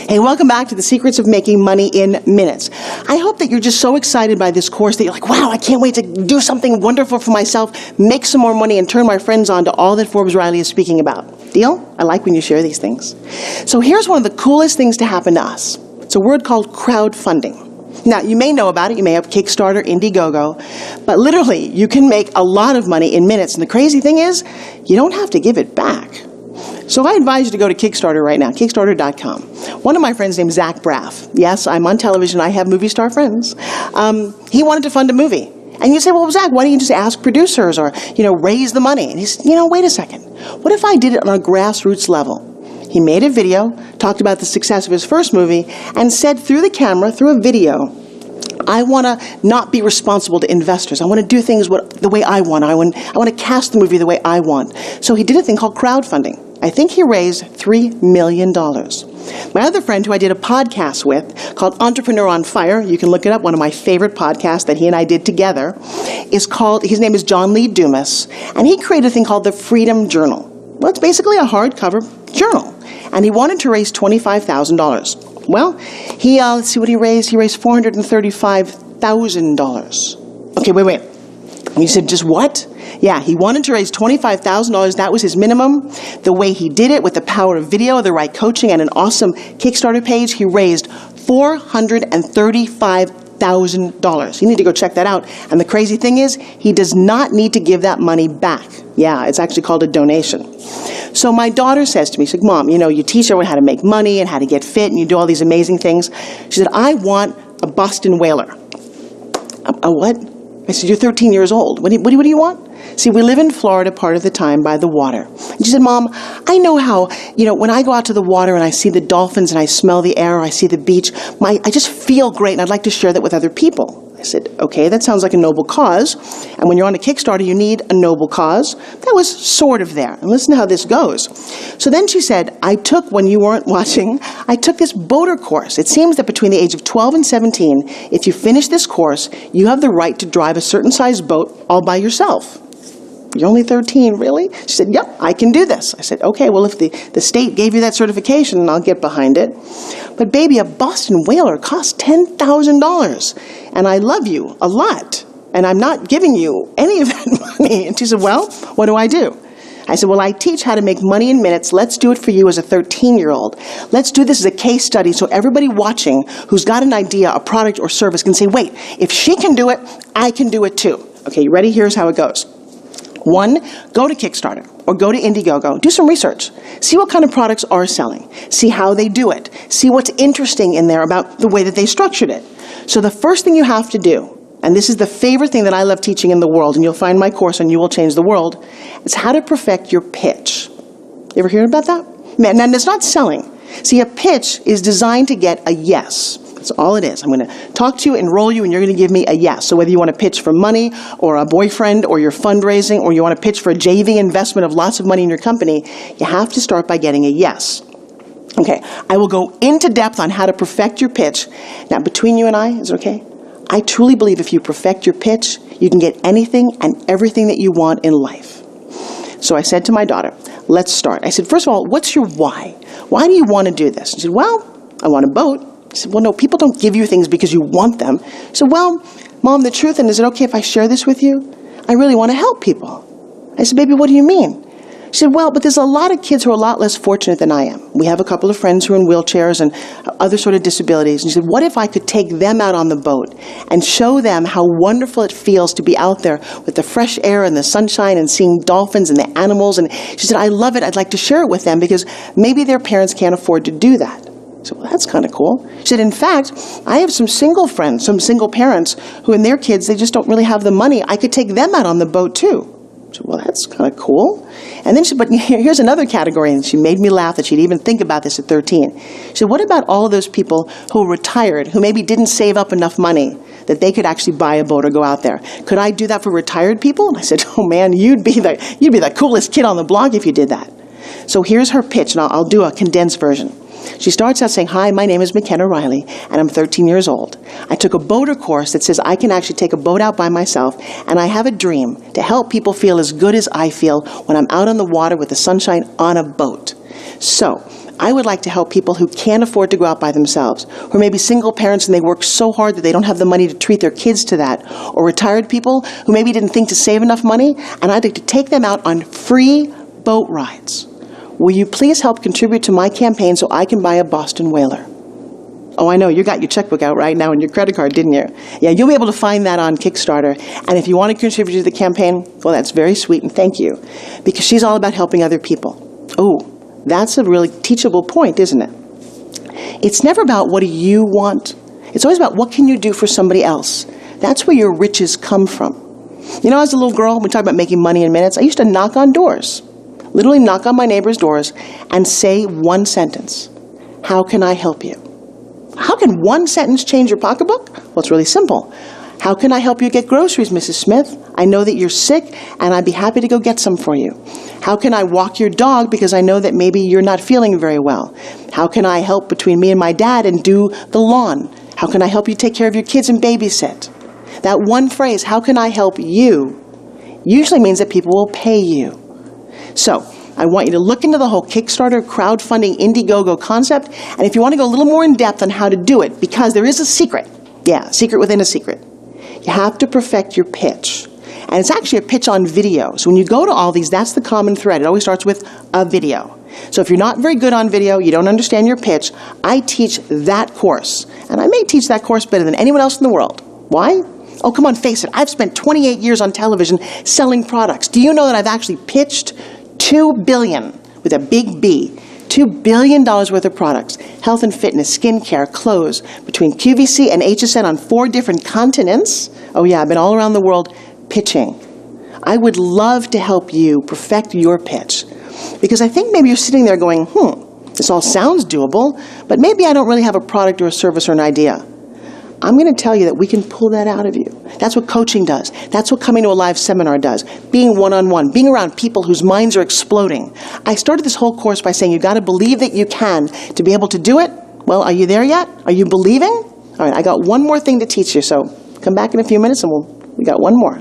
Hey, welcome back to the Secrets of Making Money in Minutes. I hope that you're just so excited by this course that you're like, wow, I can't wait to do something wonderful for myself, make some more money, and turn my friends on to all that Forbes Riley is speaking about. Deal? I like when you share these things. So here's one of the coolest things to happen to us. It's a word called crowdfunding. Now, you may know about it. You may have Kickstarter, Indiegogo. But literally, you can make a lot of money in minutes. And the crazy thing is, you don't have to give it back. So I advise you to go to Kickstarter right now, Kickstarter.com. One of my friends named Zach Braff. Yes, I'm on television. I have movie star friends. He wanted to fund a movie. And you say, well, Zach, why don't you just ask producers or, raise the money? And he said, wait a second. What if I did it on a grassroots level? He made a video, talked about the success of his first movie, and said through the camera, through a video, I want to not be responsible to investors. I want to do things the way I want. I want to cast the movie the way I want. So he did a thing called crowdfunding. I think he raised $3 million. My other friend who I did a podcast with called Entrepreneur on Fire, you can look it up, one of my favorite podcasts that he and I did together, his name is John Lee Dumas, and he created a thing called the Freedom Journal. Well, it's basically a hardcover journal, and he wanted to raise $25,000. Well, let's see what he raised. He raised $435,000. Okay, wait. And you said, just what? Yeah, he wanted to raise $25,000. That was his minimum. The way he did it, with the power of video, the right coaching, and an awesome Kickstarter page, he raised $435,000. You need to go check that out. And the crazy thing is, he does not need to give that money back. Yeah, it's actually called a donation. So my daughter says to me, she's like, Mom, you teach everyone how to make money and how to get fit, and you do all these amazing things. She said, I want a Boston Whaler. A what? I said, you're 13 years old. What do you want? See, we live in Florida part of the time by the water. And she said, Mom, I know how, when I go out to the water and I see the dolphins and I smell the air, or I see the beach, I just feel great, and I'd like to share that with other people. I said, okay, that sounds like a noble cause. And when you're on a Kickstarter, you need a noble cause. That was sort of there. And listen to how this goes. So then she said, when you weren't watching, I took this boater course. It seems that between the age of 12 and 17, if you finish this course, you have the right to drive a certain size boat all by yourself. You're only 13, really? She said, yep, I can do this. I said, okay, well, if the state gave you that certification, I'll get behind it. But baby, a Boston Whaler costs $10,000. And I love you a lot. And I'm not giving you any of that money. And she said, well, what do I do? I said, well, I teach how to make money in minutes. Let's do it for you as a 13-year-old. Let's do this as a case study so everybody watching who's got an idea, a product or service can say, wait, if she can do it, I can do it too. Okay, you ready? Here's how it goes. 1, go to Kickstarter or go to Indiegogo. Do some research. See what kind of products are selling. See how they do it. See what's interesting in there about the way that they structured it. So the first thing you have to do, and this is the favorite thing that I love teaching in the world, and you'll find my course on You Will Change the World, is how to perfect your pitch. You ever hear about that? Man, and it's not selling. See, a pitch is designed to get a yes. That's all it is. I'm going to talk to you, enroll you, and you're going to give me a yes. So whether you want to pitch for money or a boyfriend or your fundraising, or you want to pitch for a JV investment of lots of money in your company, you have to start by getting a yes. Okay, I will go into depth on how to perfect your pitch. Now, between you and I, is it okay? I truly believe if you perfect your pitch, you can get anything and everything that you want in life. So I said to my daughter, let's start. I said, first of all, what's your why? Why do you want to do this? She said, well, I want a boat. I said, well, no, people don't give you things because you want them. She said, well, Mom, the truth, and is it okay if I share this with you? I really want to help people. I said, baby, what do you mean? She said, well, but there's a lot of kids who are a lot less fortunate than I am. We have a couple of friends who are in wheelchairs and other sort of disabilities. And she said, what if I could take them out on the boat and show them how wonderful it feels to be out there with the fresh air and the sunshine and seeing dolphins and the animals? And she said, I love it. I'd like to share it with them because maybe their parents can't afford to do that. I said, well, that's kind of cool. She said, in fact, I have some single friends, some single parents who and their kids, they just don't really have the money. I could take them out on the boat too. I said, well, that's kind of cool. And then she said, but here's another category. And she made me laugh that she'd even think about this at 13. She said, what about all of those people who are retired, who maybe didn't save up enough money that they could actually buy a boat or go out there? Could I do that for retired people? And I said, oh man, you'd be the coolest kid on the block if you did that. So here's her pitch, and I'll do a condensed version. She starts out saying, hi, my name is McKenna Riley, and I'm 13 years old. I took a boater course that says I can actually take a boat out by myself, and I have a dream to help people feel as good as I feel when I'm out on the water with the sunshine on a boat. So I would like to help people who can't afford to go out by themselves, or maybe single parents and they work so hard that they don't have the money to treat their kids to that, or retired people who maybe didn't think to save enough money, and I'd like to take them out on free boat rides. Will you please help contribute to my campaign so I can buy a Boston whaler? Oh, I know, you got your checkbook out right now and your credit card, didn't you? Yeah, you'll be able to find that on Kickstarter. And if you want to contribute to the campaign, well, that's very sweet, and thank you. Because she's all about helping other people. Oh, that's a really teachable point, isn't it? It's never about what do you want. It's always about what can you do for somebody else. That's where your riches come from. You know, as a little girl, we talk about making money in minutes. I used to knock on doors, literally knock on my neighbor's doors and say one sentence. How can I help you? How can one sentence change your pocketbook? Well, it's really simple. How can I help you get groceries, Mrs. Smith? I know that you're sick, and I'd be happy to go get some for you. How can I walk your dog because I know that maybe you're not feeling very well? How can I help between me and my dad and do the lawn? How can I help you take care of your kids and babysit? That one phrase, how can I help you, usually means that people will pay you. So, I want you to look into the whole Kickstarter, crowdfunding, Indiegogo concept, and if you want to go a little more in depth on how to do it, because there is a secret, secret within a secret, you have to perfect your pitch. And it's actually a pitch on video. So when you go to all these, that's the common thread. It always starts with a video. So if you're not very good on video, you don't understand your pitch, I teach that course. And I may teach that course better than anyone else in the world. Why? Oh, come on, face it. I've spent 28 years on television selling products. Do you know that I've actually pitched $2 billion, with a big B, $2 billion worth of products, health and fitness, skincare, clothes, between QVC and HSN on 4 different continents? Oh yeah, I've been all around the world pitching. I would love to help you perfect your pitch, because I think maybe you're sitting there going, this all sounds doable, but maybe I don't really have a product or a service or an idea. I'm going to tell you that we can pull that out of you. That's what coaching does. That's what coming to a live seminar does. Being one-on-one, being around people whose minds are exploding. I started this whole course by saying you've got to believe that you can to be able to do it. Well, are you there yet? Are you believing? All right, I got one more thing to teach you, so come back in a few minutes and we got one more.